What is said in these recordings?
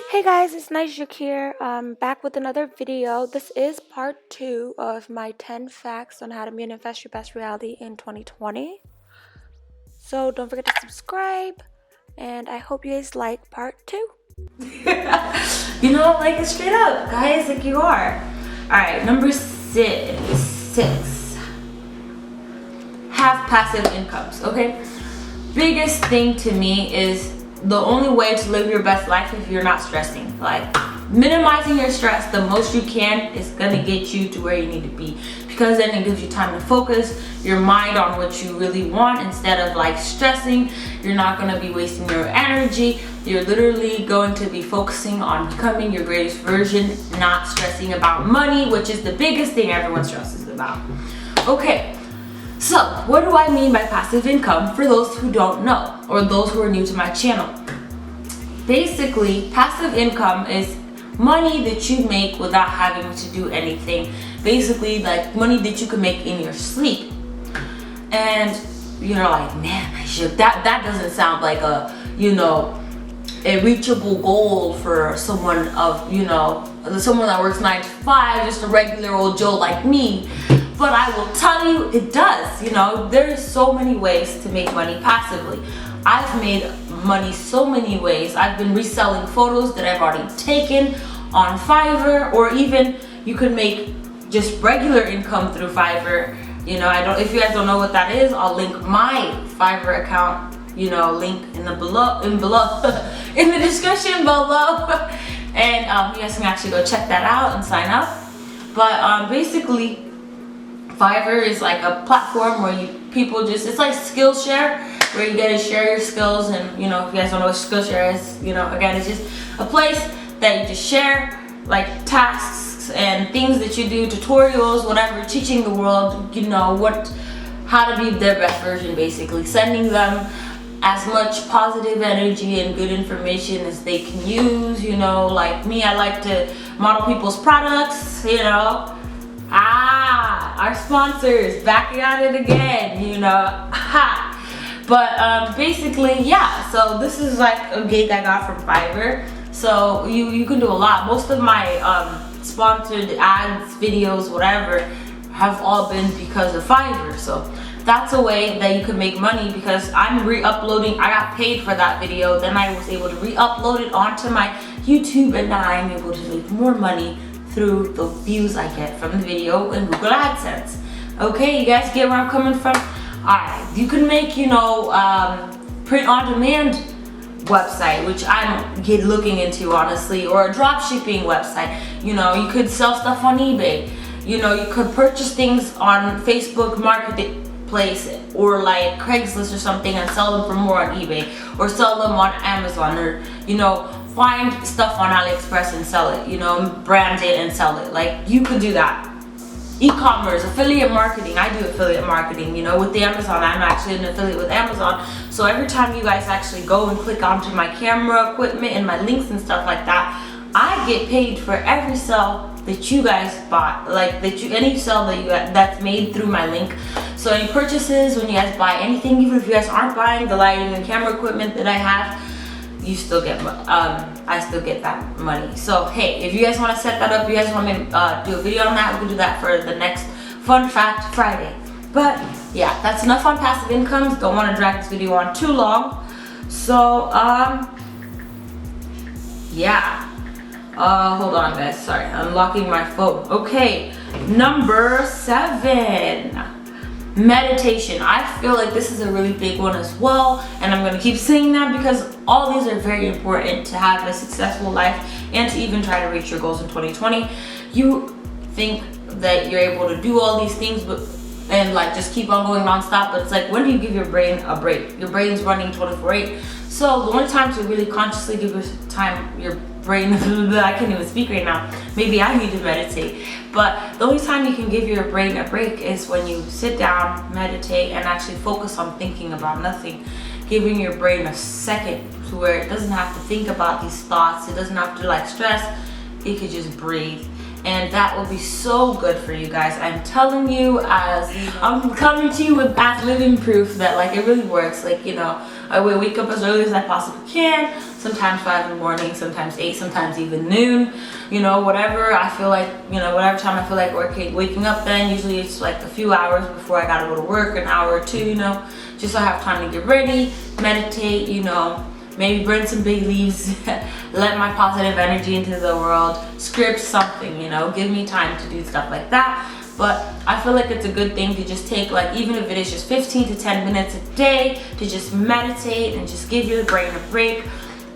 Hey guys, it's Nijak here. Back with another video. This is part 2 of my 10 facts on how to manifest your best reality in 2020. So don't forget to subscribe, and I hope you guys like part 2. You know, like it straight up, guys, like you are. Alright, number six. Have passive incomes, okay? Biggest thing to me is the only way to live your best life if you're not stressing. Like, minimizing your stress the most you can is gonna get you to where you need to be, because then it gives you time to focus your mind on what you really want instead of like stressing. You're not gonna be wasting your energy. You're literally going to be focusing on becoming your greatest version, not stressing about money, which is the biggest thing everyone stresses about. Okay. So, what do I mean by passive income for those who don't know, or those who are new to my channel? Basically, passive income is money that you make without having to do anything. Basically, like money that you can make in your sleep. And you're like, man, that doesn't sound like a reachable goal for someone of, someone that works 9 to 5, just a regular old Joe like me. But I will tell you, it does. There's so many ways to make money passively. I've made money so many ways. I've been reselling photos that I've already taken on Fiverr, or even you can make just regular income through Fiverr. If you guys don't know what that is, I'll link my Fiverr account, link in the in the description below. And you guys can actually go check that out and sign up. But basically, Fiverr is like a platform where it's like Skillshare, where you get to share your skills. And if you guys don't know what Skillshare is, again, it's just a place that you just share like tasks and things that you do, tutorials, whatever, teaching the world, how to be their best version, basically sending them as much positive energy and good information as they can use. Like me, I like to model people's products, our sponsors backing at it again, But basically, yeah, so this is like a gig I got from Fiverr. So you can do a lot. Most of my sponsored ads, videos, whatever, have all been because of Fiverr. So that's a way that you can make money, because I'm re-uploading. I got paid for that video, then I was able to re-upload it onto my YouTube, and now I'm able to make more money through the views I get from the video in Google AdSense. Okay, you guys get where I'm coming from? Alright, you can make, print on demand website, which I'm looking into, honestly, or a drop shipping website. You could sell stuff on eBay. You could purchase things on Facebook Marketplace or like Craigslist or something and sell them for more on eBay, or sell them on Amazon, or find stuff on AliExpress and sell it, brand it and sell it. Like, you could do that. E-commerce, affiliate marketing. I do affiliate marketing, with the Amazon. I'm actually an affiliate with Amazon. So every time you guys actually go and click onto my camera equipment and my links and stuff like that, I get paid for every sale that you guys bought, like any sale that's made through my link. So any purchases, when you guys buy anything, even if you guys aren't buying the lighting and camera equipment that I have, you still get, I still get that money. So hey, if you guys want to set that up, you guys want me to do a video on that, we can do that for the next Fun Fact Friday. But yeah, that's enough on passive incomes. Don't want to drag this video on too long. So yeah. Hold on, guys. Sorry, I'm locking my phone. Okay, number 7. Meditation. I feel like this is a really big one as well, and I'm gonna keep saying that because all these are very important to have a successful life and to even try to reach your goals in 2020. You think that you're able to do all these things and like just keep on going non-stop, but it's like, when do you give your brain a break? Your brain's running 24/8. So the only time to really consciously give your brain I can't even speak right now. Maybe I need to meditate. But the only time you can give your brain a break is when you sit down, meditate, and actually focus on thinking about nothing. Giving your brain a second to where it doesn't have to think about these thoughts. It doesn't have to like stress. It could just breathe. And that will be so good for you guys. I'm telling you, as I'm coming to you with as living proof that like it really works. Like, I wake up as early as I possibly can, sometimes 5 in the morning, sometimes 8, sometimes even noon, you know, whatever I feel like, you know, whatever time I feel like waking up then. Usually it's like a few hours before I gotta go to work, an hour or two, you know, just so I have time to get ready, meditate, you know, maybe burn some big leaves, let my positive energy into the world, script something, you know, give me time to do stuff like that. But I feel like it's a good thing to just take, like, even if it is just 15 to 10 minutes a day, to just meditate and just give your brain a break.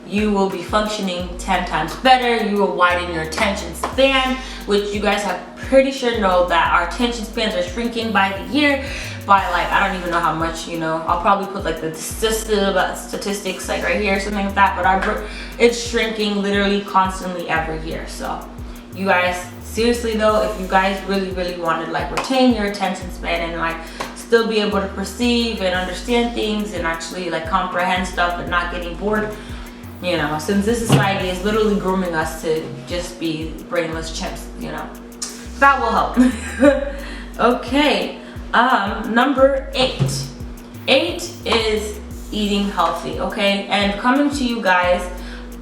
You will be functioning 10 times better. You will widen your attention span, which you guys have pretty sure know that our attention spans are shrinking by the year by, like, I don't even know how much, you know. I'll probably put like the statistics like right here, something like that, but it's shrinking literally constantly every year. So you guys, seriously though, if you guys really want to like retain your attention span and like still be able to perceive and understand things and actually like comprehend stuff and not getting bored, you know, since this society is literally grooming us to just be brainless chimps, you know, that will help. Okay, number 8 is eating healthy. Okay, and coming to you guys,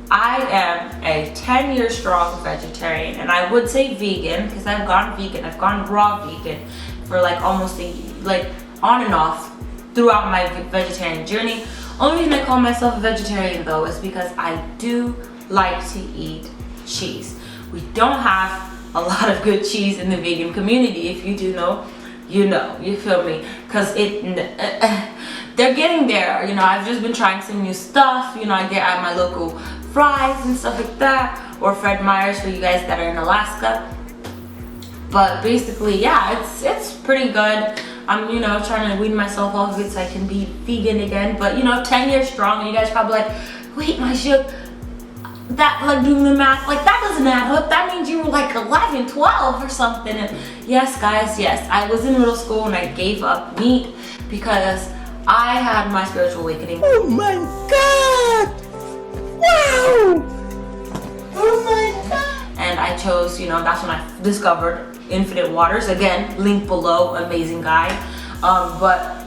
I am a 10-year strong vegetarian, and I would say vegan because I've gone vegan. I've gone raw vegan for like almost like on and off throughout my vegetarian journey. Only reason I call myself a vegetarian though is because I do like to eat cheese. We don't have a lot of good cheese in the vegan community. If you do know, you know, you feel me? Because they're getting there. You know, I've just been trying some new stuff. You know, I get at my local fries and stuff like that, or Fred Meyer's for you guys that are in Alaska. But basically, yeah, it's pretty good. I'm, you know, trying to wean myself off of it so I can be vegan again. But, you know, 10 years strong, and you guys probably like, wait, my shit, that, like, doing the math, like, that doesn't add up. That means you were like 11, 12 or something. And yes, guys, yes, I was in middle school and I gave up meat because I had my spiritual awakening. Oh my God! Wow! Oh my God! And I chose, you know, that's when I discovered Infinite Waters. Again, link below, amazing guy. But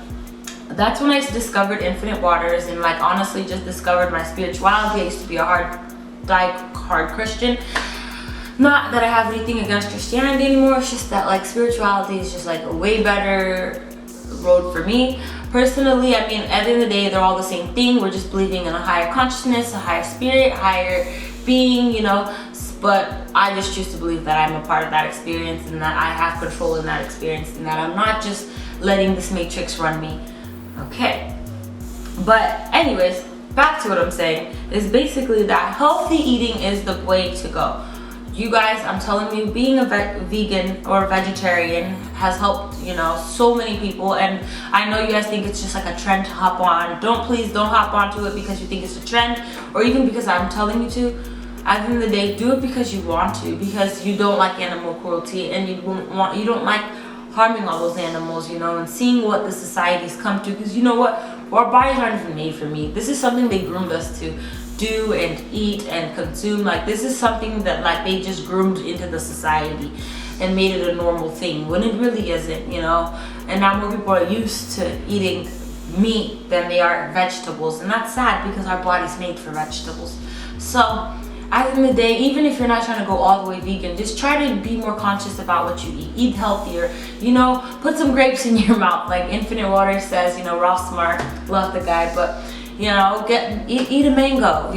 that's when I discovered Infinite Waters and like honestly just discovered my spirituality. I used to be a hard Christian. Not that I have anything against Christianity anymore, it's just that like spirituality is just like a way better road for me. Personally, I mean, at the end of the day, they're all the same thing. We're just believing in a higher consciousness, a higher spirit, higher being, you know. But I just choose to believe that I'm a part of that experience and that I have control in that experience and that I'm not just letting this matrix run me. Okay. But anyways, back to what I'm saying is basically that healthy eating is the way to go. You guys, I'm telling you, being a vegan or a vegetarian has helped, you know, so many people. And I know you guys think it's just like a trend to hop on. Please don't hop onto it because you think it's a trend or even because I'm telling you to. At the end of the day, do it because you want to, because you don't like animal cruelty and you don't like harming all those animals, you know, and seeing what the society's come to. Because you know what, our bodies aren't even made for meat. This is something they groomed us to do and eat and consume. Like, this is something that like they just groomed into the society and made it a normal thing when it really isn't, you know. And now more people are used to eating meat than they are vegetables, and that's sad because our body's made for vegetables. So at the end of the day, even if you're not trying to go all the way vegan, just try to be more conscious about what you eat. Eat healthier, you know, put some grapes in your mouth. Like Infinite Water says, you know, Ralph Smart, love the guy, but you know, eat a mango,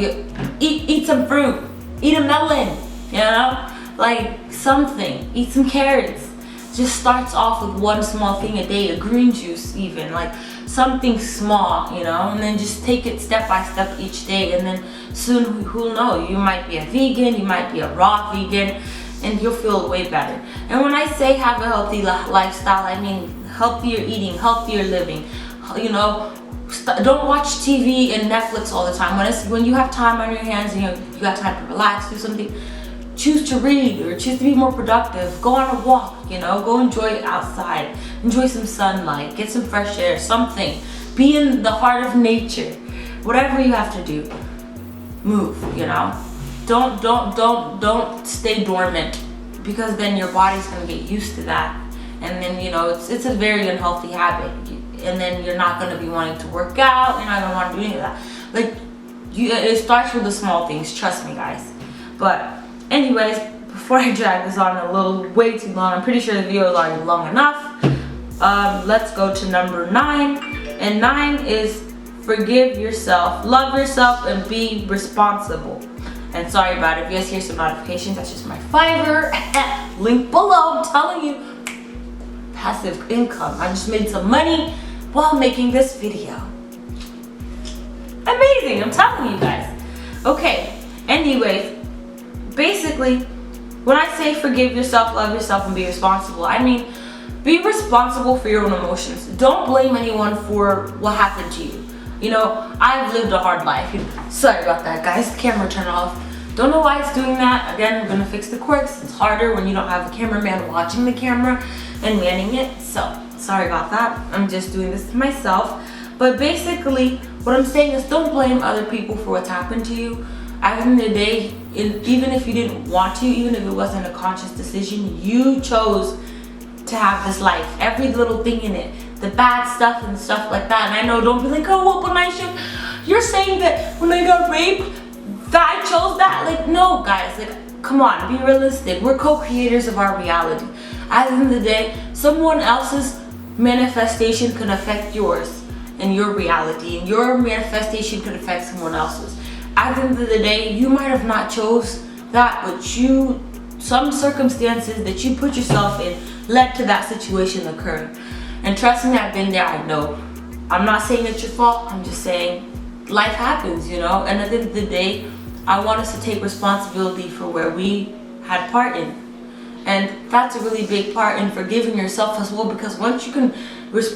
eat some fruit, eat a melon, you know, like something, eat some carrots. Just starts off with one small thing a day, a green juice even, like something small, you know, and then just take it step by step each day, and then soon, who'll know, you might be a vegan, you might be a raw vegan, and you'll feel way better. And when I say have a healthy lifestyle, I mean healthier eating, healthier living, you know. Don't watch TV and Netflix all the time. When you have time on your hands and you got time to relax, do something, choose to read or choose to be more productive. Go on a walk, you know, go enjoy it outside, enjoy some sunlight, get some fresh air, something. Be in the heart of nature. Whatever you have to do, move, you know. Don't stay dormant, because then your body's gonna get used to that, and then, you know, it's a very unhealthy habit. and then you're not gonna be wanting to work out. You're not gonna want to do any of that. Like, it starts with the small things. Trust me, guys. But anyways, before I drag this on a little way too long, I'm pretty sure the video is already long enough. Let's go to number 9, and 9 is forgive yourself, love yourself, and be responsible. And sorry about it, if you guys hear some notifications, that's just my Fiverr link below. I'm telling you, passive income. I just made some money while making this video. Amazing, I'm telling you guys. Okay, anyways, basically, when I say forgive yourself, love yourself, and be responsible, I mean be responsible for your own emotions. Don't blame anyone for what happened to you. You know, I've lived a hard life. Sorry about that, guys. The camera turned off. Don't know why it's doing that. Again, we're gonna fix the quirks. It's harder when you don't have a cameraman watching the camera and manning it. So, sorry about that. I'm just doing this to myself. But basically, what I'm saying is don't blame other people for what's happened to you. At the end of the day, even if you didn't want to, even if it wasn't a conscious decision, you chose to have this life. Every little thing in it. The bad stuff and stuff like that. And I know, don't be like, oh, well, but I should. You're saying that when I got raped, that I chose that? Like, no, guys. Like, come on, be realistic. We're co-creators of our reality. At the end of the day, someone else's manifestation can affect yours and your reality, and your manifestation could affect someone else's. At the end of the day, you might have not chose that, but some circumstances that you put yourself in led to that situation occurring. And trust me, I've been there, I know. I'm not saying it's your fault, I'm just saying life happens, you know? And at the end of the day, I want us to take responsibility for where we had part in. And that's a really big part in forgiving yourself as well, because once you can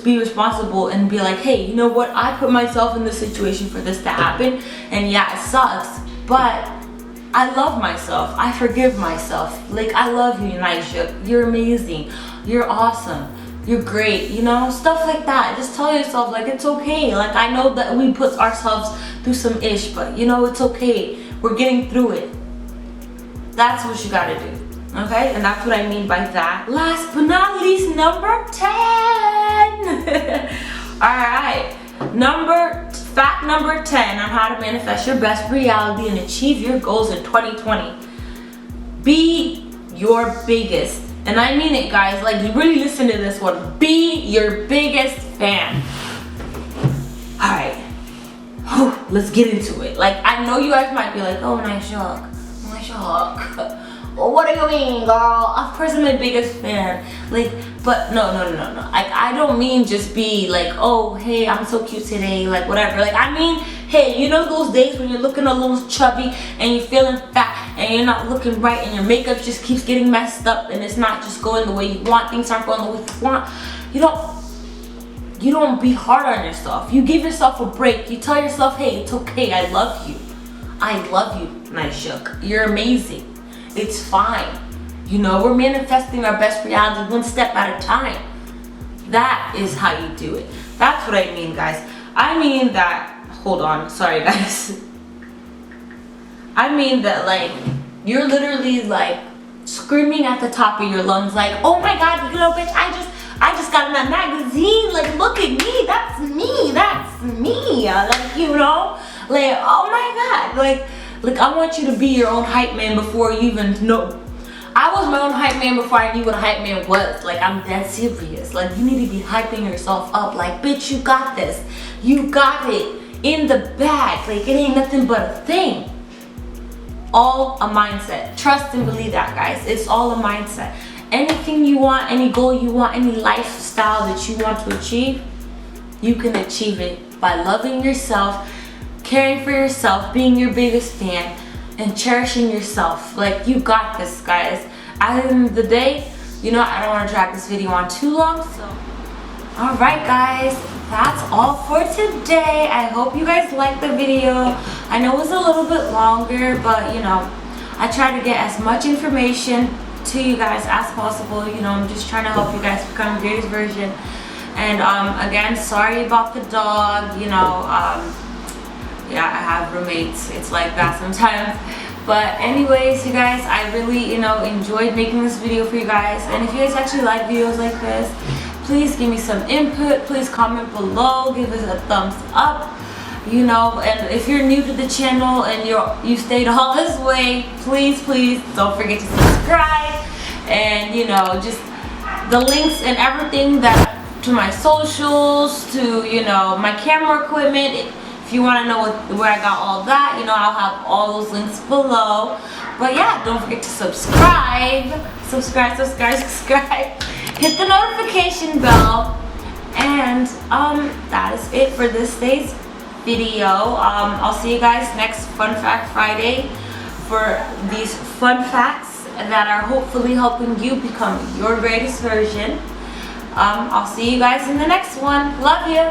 be responsible and be like, hey, you know what, I put myself in this situation for this to happen, and yeah, it sucks, but I love myself, I forgive myself. Like, I love you, Kshioe. You're amazing, you're awesome, you're great, you know, stuff like that. Just tell yourself, like, it's okay. Like, I know that we put ourselves through some ish, but you know, it's okay. We're getting through it. That's what you gotta do. Okay, and that's what I mean by that. Last but not least, number 10. Alright, fact number 10 on how to manifest your best reality and achieve your goals in 2020. Be your biggest, and I mean it, guys, like, really listen to this one. Be your biggest fan. Alright, let's get into it. Like, I know you guys might be like, oh, Kshioe. Well, what do you mean, girl? Of course I'm the biggest fan. Like, but no. I don't mean just be like, oh, hey, I'm so cute today, like, whatever. Like, I mean, hey, you know those days when you're looking a little chubby and you're feeling fat and you're not looking right and your makeup just keeps getting messed up and it's not just going the way you want, things aren't going the way you want. You don't be hard on yourself. You give yourself a break. You tell yourself, hey, it's okay, I love you. I love you, Kshioe. You're amazing. It's fine. You know, we're manifesting our best reality one step at a time. That is how you do it. That's what I mean, guys. I mean that, hold on, sorry guys. I mean that, like, you're literally like screaming at the top of your lungs like, oh my god, you know, bitch, I just got in that magazine, like, look at me, that's me, like, you know, like, oh my god, like, I want you to be your own hype man before you even know. I was my own hype man before I knew what a hype man was. Like, I'm dead serious. Like, you need to be hyping yourself up. Like, bitch, you got this. You got it in the bag. Like, it ain't nothing but a thing. All a mindset. Trust and believe that, guys. It's all a mindset. Anything you want, any goal you want, any lifestyle that you want to achieve, you can achieve it by loving yourself, caring for yourself, being your biggest fan, and cherishing yourself. Like, you got this, guys. At the end of the day, you know, I don't want to drag this video on too long, so alright guys, that's all for today. I hope you guys liked the video. I know it was a little bit longer, but you know, I try to get as much information to you guys as possible. You know, I'm just trying to help you guys become your greatest version. And again, sorry about the dog, you know, yeah, I have roommates. It's like that sometimes. But anyways, you guys, I really, you know, enjoyed making this video for you guys. And if you guys actually like videos like this, please give me some input. Please comment below, give us a thumbs up, you know. And if you're new to the channel and you stayed all this way, please don't forget to subscribe. And you know, just the links and everything that to my socials, to, you know, my camera equipment. If you want to know where I got all that, you know, I'll have all those links below. But yeah, don't forget to subscribe. Hit the notification bell. And that is it for this day's video. I'll see you guys next Fun Fact Friday for these fun facts that are hopefully helping you become your greatest version. I'll see you guys in the next one. Love you.